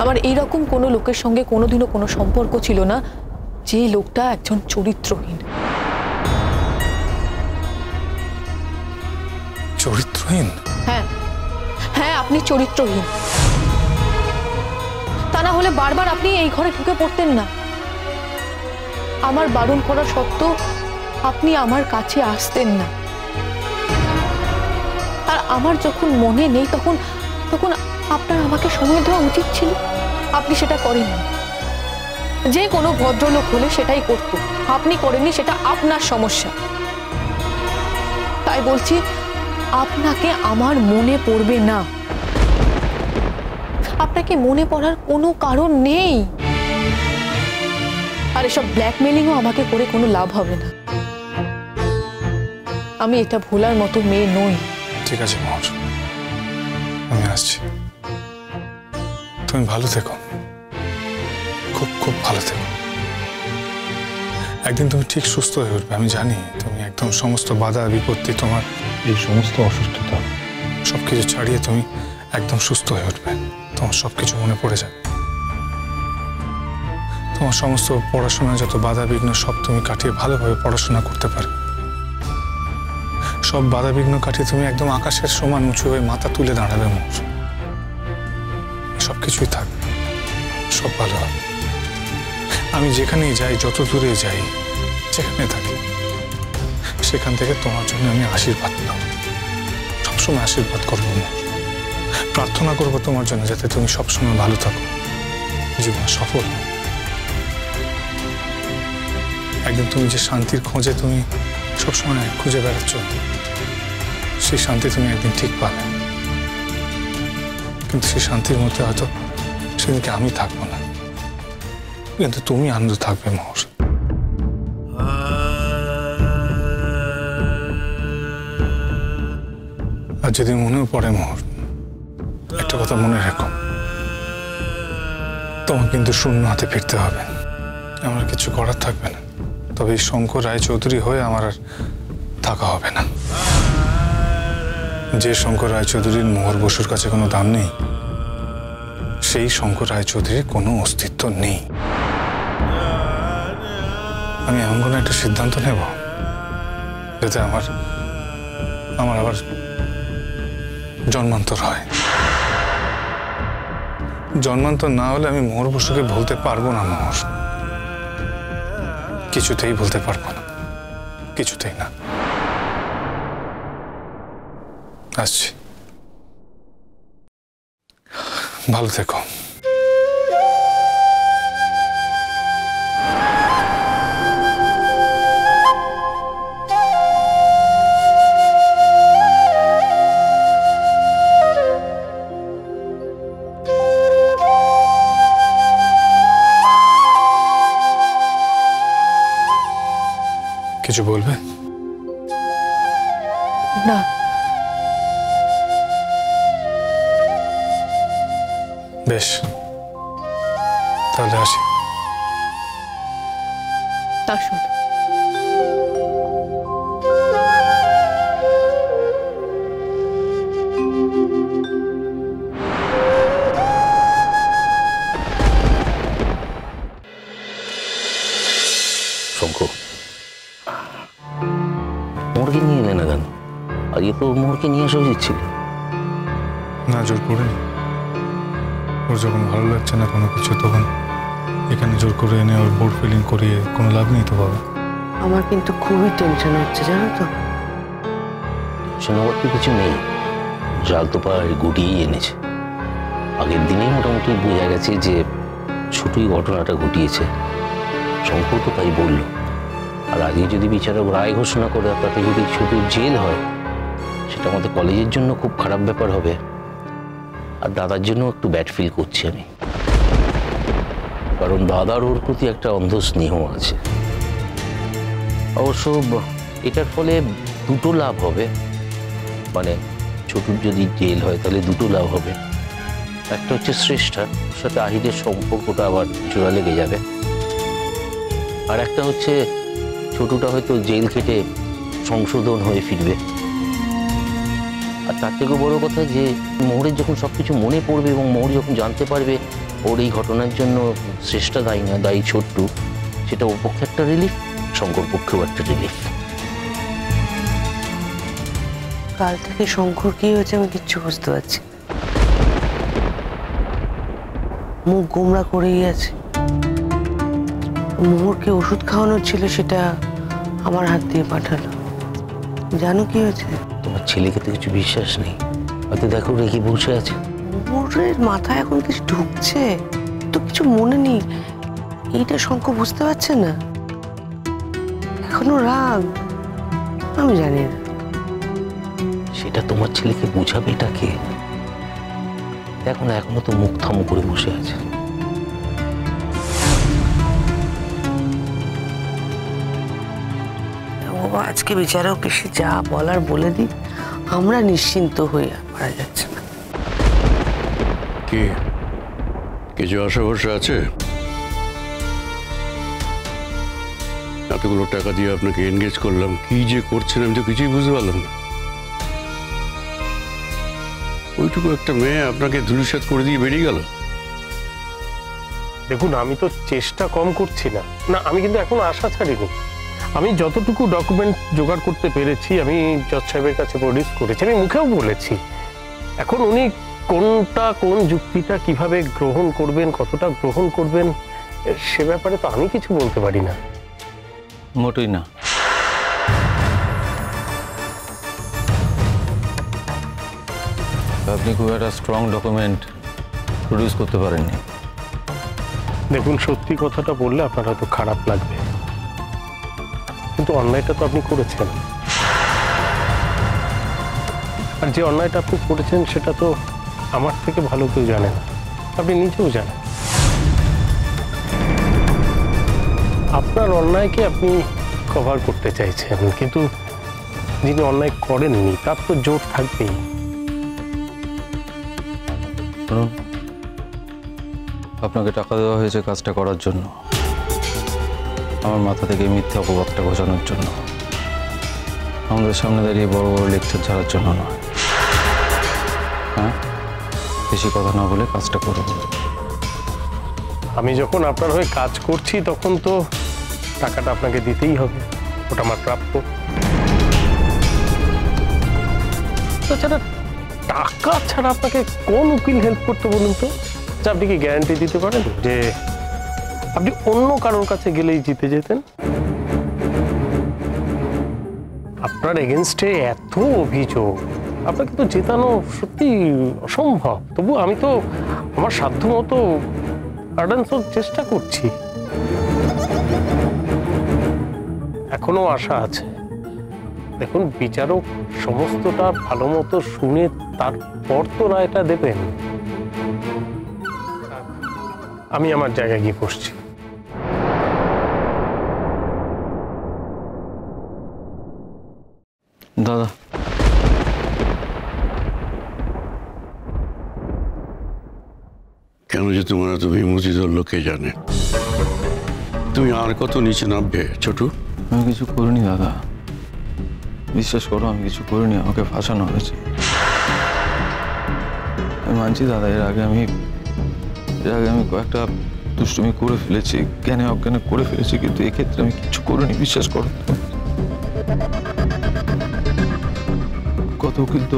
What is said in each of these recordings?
আমার এইরকম কোনো লোকের সঙ্গে কোনোদিনও কোনো সম্পর্ক ছিল না যে লোকটা একজন চরিত্রহীন। চরিত্রহীন? হ্যাঁ হ্যাঁ, আপনি চরিত্রহীন। তা না হলে বারবার আপনি এই ঘরে ঢুকে পড়তেন না। আমার বারণ করা সত্ত্বেও আপনি আমার কাছে আসতেন না। আর আমার যখন মনে নেই তখন তখন আপনার আমাকে সময় দেওয়া উচিত ছিল। আপনি সেটা করেননি। যে কোনো ভদ্রলোক হলে সেটাই করত, আপনি করেননি, সেটা আপনার সমস্যা। তাই বলছি, আপনাকে আমার মনে পড়বে না। আপনাকে মনে পড়ার কোনো কারণ নেই। আর এসব ব্ল্যাকমেলিংও আমাকে করে কোনো লাভ হবে না। আমি এটা ভোলার মতো মেয়ে নই। ঠিক আছে মোহর, আমি আসছি। তুমি ভালো থেকো, খুব খুব ভালো থেকো। একদিন তুমি ঠিক সুস্থ হয়ে উঠবে, আমি জানি। তুমি একদম সমস্ত বাধা বিপত্তি, তোমার এই সমস্ত অসুস্থতা সবকিছু ছাড়িয়ে তুমি একদম সুস্থ হয়ে উঠবে। তোমার সবকিছু মনে পড়ে যাবে। তোমার সমস্ত পড়াশোনা যত বাধা বিঘ্ন সব তুমি কাটিয়ে ভালোভাবে পড়াশোনা করতে পারবে। সব বাধা বিঘ্ন কাটিয়ে তুমি একদম আকাশের সমান উঁচু হয়ে মাথা তুলে দাঁড়াবে। মোর সবকিছুই থাকবে, সব ভালো হবে। আমি যেখানেই যাই, যত দূরে যাই, যেখানে থাকি, সেখান থেকে তোমার জন্য আমি আশীর্বাদ পাব। সবসময় আশীর্বাদ করবো, প্রার্থনা করবো তোমার জন্য, যাতে তুমি সবসময় ভালো থাকো, জীবন সফল। একদিন তুমি যে শান্তির খোঁজে তুমি সবসময় খুঁজে বেড়াচ্ছ, সেই শান্তি তুমি একদিন ঠিক পাবে। কিন্তু সেই শান্তির মধ্যে হয়তো সেদিনকে আমি থাকবো না, কিন্তু তুমি আনন্দ থাকবে মোহর। আর যদি মনেও পড়ে মোহর, একটা কথা মনে রেখো, তোমার কিন্তু শূন্য হাতে ফিরতে হবে। আমার কিছু করার থাকবে না। তবে এই শঙ্কর রায়চৌধুরী হয়ে আমার আর থাকা হবে না। যে শঙ্কর রায়চৌধুরীর মোহর বসুর কাছে কোনো দাম নেই, সেই শঙ্কর রায়চৌধুরীর কোনো অস্তিত্ব নেই। আমি এমন কোনো একটা সিদ্ধান্ত নেব যাতে আমার আবার জন্মান্তর হয়। জন্মান্তর না হলে আমি মোহর বসুকে ভুলতে পারবো না। মোহর কিছুতেই বলতে পারবো না, কিছুতেই না। আসছি, ভালো থেকো। কিছু বলবে? না। বেশ, তাহলে আসি। আসুন। শঙ্কর, মোহরকে নিয়ে এলে না কেন? আজকে তো মোহরকে নিয়ে আসা উচিত ছিল। না, জোর করিনি। ওর যখন ভালো লাগছে না কোনো কিছু, তখন এখানে জোর করে এনে ওর বোর্ড ফিলিং করিয়ে কোনো লাভ নেই তো বাবা। আমার কিন্তু খুবই টেনশন হচ্ছে, জানো তো। টেনশন হওয়ার তো কিছু নেই। জাল তো প্রায় গুটিয়েই এনেছে। আগের দিনেই মোটামুটি বোঝা গেছে যে ছোটই ঘটনাটা ঘটিয়েছে। শঙ্কর তো তাই বলল। আর আগে যদি বিচারক রায় ঘোষণা করে, তাতে যদি ছোটুর জেল হয়, সেটা আমাদের কলেজের জন্য খুব খারাপ ব্যাপার হবে। আর দাদার জন্য একটু ব্যাড ফিল করছি আমি, কারণ দাদার ওর প্রতি একটা অন্ধ স্নেহ আছে। অবশ্য এটার ফলে দুটো লাভ হবে। মানে ছোটুর যদি জেল হয় তাহলে দুটো লাভ হবে। একটা হচ্ছে শ্রেষ্ঠার সাথে আহিদের সম্পর্কটা আবার জোড়া লেগে যাবে। আর একটা হচ্ছে ছোটুটা হয়তো জেল খেটে সংশোধন হয়ে ফিরবে। আর তার থেকেও বড় কথা যে মোহরের যখন সবকিছু মনে পড়বে এবং মোহর যখন জানতে পারবে ওর এই ঘটনার জন্য শ্রেষ্ঠা দায়ী না, দায়ী ছোট্টু। সেটা ওর পক্ষে একটা রিলিফ, শঙ্কর পক্ষেও একটা রিলিফ। কাল থেকে শঙ্কর কি হয়েছে আমি কিচ্ছু বুঝতে পারছি না। মুখ গোমরা করেই আছে। মোহরকে ওষুধ খাওয়ানোর ছিল, সেটা আমার হাত দিয়ে পাঠালো। জানো কি হয়েছে? তোমার ছেলেকে তো কিছু বিশ্বাস নেই, হয়তো দেখো রেখে বসে আছে। মোহরের মাথায় এখন কিছু ঢুকছে তো, কিছু মনে নেই। এইটা শঙ্কর বুঝতে পারছে না, এখনো রাগ। আমি জানি না। সেটা তোমার ছেলেকে বুঝাবে এটা কে? দেখো না, এখনো তো মুখ থামো করে বসে আছে। ও আজকে বিচারক এসে যা বলার বলে দিই, আমরা নিশ্চিন্ত হয়ে পারা যাচ্ছে না। কি কিছু আশা ভরসা আছে? এতগুলো টাকা দিয়ে আপনাকে এনগেজ করলাম, কি যে করছেন আমি তো কিছুই বুঝতে পারলাম না। ওইটুকু একটা মেয়ে আপনাকে ধূলিসাৎ করে দিয়ে বেরিয়ে গেল। দেখুন, আমি তো চেষ্টা কম করছি না, আমি কিন্তু এখন আশা ছাড়িনি। আমি যতটুকু ডকুমেন্ট জোগাড় করতে পেরেছি আমি জজ সাহেবের কাছে প্রডিউস করেছি, আমি মুখেও বলেছি। এখন উনি কোনটা, কোন যুক্তিটা কিভাবে গ্রহণ করবেন, কতটা গ্রহণ করবেন, সে ব্যাপারে তো আমি কিছু বলতে পারি না। মোটেই না। আপনি খুব একটা স্ট্রং ডকুমেন্ট প্রডিউস করতে পারেননি। দেখুন, সত্যি কথাটা বললে আপনার হয়তো খারাপ লাগবে, কিন্তু অন্যায়টা তো আপনি করেছেন। আর যে অন্যায়টা আপনি করেছেন সেটা তো আমার থেকে ভালো কেউ জানে না, আপনি নিজেও জানেন। আপনার অন্যায়কে আপনি কভার করতে চাইছেন, কিন্তু যিনি অন্যায় করেননি তার তো জোর থাকবেই। শুনুন, আপনাকে টাকা দেওয়া হয়েছে কাজটা করার জন্য, আমার মাথা থেকে মিথ্যা অপবাদটা ঘোষানোর জন্য, আমাদের সামনে দাঁড়িয়ে বড় বড় লেকচার ছাড়ার জন্য নয়। হ্যাঁ, বেশি কথা না বলে কাজটা করুন। আমি যখন আপনার হয়ে কাজ করছি তখন তো টাকাটা আপনাকে দিতেই হবে, ওটা আমার প্রাপ্য। তাছাড়া টাকা ছাড়া আপনাকে কোন উকিল হেল্প করতে বলুন তো? যে আপনি কি গ্যারান্টি দিতে পারেন যে আপনি অন্য কারোর কাছে গেলেই জিতে যেতেন? আপনার এগেনস্টে এত অভিযোগ, আপনাকে তো জেতানো সত্যি অসম্ভব। তবু আমি তো আমার সাধ্য মতো পার্ডানসোর চেষ্টা করছি। এখনো আশা আছে। দেখুন, বিচারক সমস্তটা ভালো মতো শুনে তারপর তো রায়টা দেবেন। আমি আমার জায়গায় গিয়ে বসছি। দাদা, কেন যে তোমার এত বিমুতি ধরলো কে জানে। তুমি আর কত নিচে নামবে ছোটু? আমি কিছু করিনি দাদা, বিশ্বাস করো, আমি কিছু করিনি। আমাকে ফাঁসানো হয়েছে। আমি মানছি দাদা, এর আগে আমি কয়েকটা দুষ্টুমি করে ফেলেছি, জ্ঞানে অজ্ঞানে করে ফেলেছি, কিন্তু এক্ষেত্রে আমি কিছু করিনি, বিশ্বাস করো। কত কিন্তু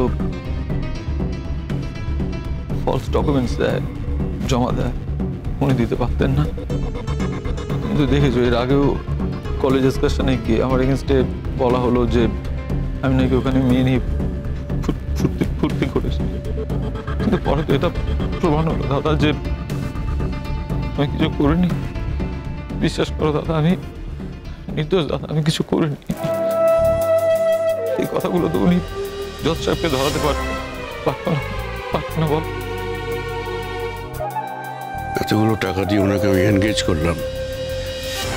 ফলস ডকুমেন্টস দেয়, জমা দেয়, উনি দিতে পারতেন না। কিন্তু দেখেছো, এর আগেও কলেজ এক্সকারশনে গিয়ে আমার এগেনস্টে বলা হলো যে আমি নাকি ওখানে মেয়ে নিয়ে ফুর্তি করেছি, কিন্তু পরে তো এটা প্রমাণ হলো দাদা যে আমি কিছু করিনি। বিশ্বাস করো দাদা, আমি নির্দোষ দাদা, আমি কিছু করিনি। এই কথাগুলো তো উনি জজ সাহেবকে ধরাতে পারতো না বল। এতগুলো টাকা দিয়ে ওনাকে আমি এনগেজ করলাম,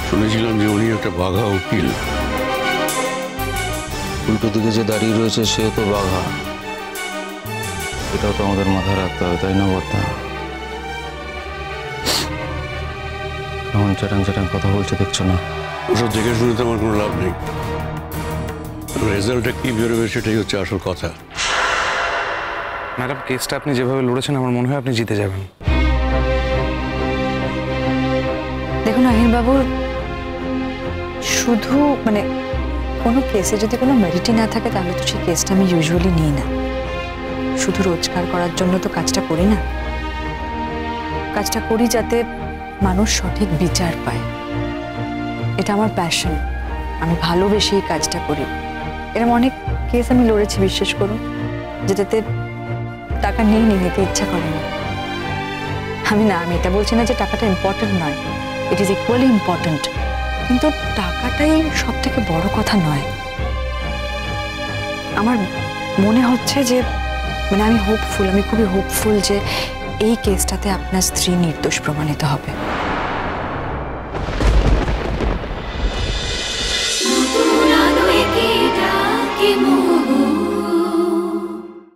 শুনেছিলাম যে উনি একটা বাঘা উকিল। উল্টো দিকে যে দাঁড়িয়ে রয়েছে সে তো বাঘা, এটাও তো আমাদের মাথায় রাখতে হবে, তাই না বর্তা? এমন চ্যাটাং কথা বলছে, দেখছো না? ওসব দেখে শুনে তো আমার কোনো লাভ নেই। রেজাল্টটা কি বেরোবে সেটাই হচ্ছে আসল কথা। ম্যাডাম, কেসটা আপনি যেভাবে লড়েছেন আমার মনে হয় আপনি জিতে যাবেন। আহিরবাবুর শুধু মানে কোনো কেসে যদি কোনো মেরিটই না থাকে তাহলে তো সেই কেসটা আমি ইউজুয়ালি নিই না। শুধু রোজগার করার জন্য তো কাজটা করি না, কাজটা করি যাতে মানুষ সঠিক বিচার পায়। এটা আমার প্যাশন, আমি ভালোবেসে এই কাজটা করি। এরকম অনেক কেস আমি লড়েছি, বিশ্বাস করুন, যেটাতে টাকা নিতে ইচ্ছা করে না। আমি এটা বলছি না যে টাকাটা ইম্পর্টেন্ট নয়, ইট ইজ ইকুয়ালি ইম্পর্টেন্ট, কিন্তু টাকাটাই সব থেকে বড় কথা নয়। আমার মনে হচ্ছে যে মানে আমি খুবই হোপফুল যে এই কেসটাতে আপনার স্ত্রী নির্দোষ প্রমাণিত হবে।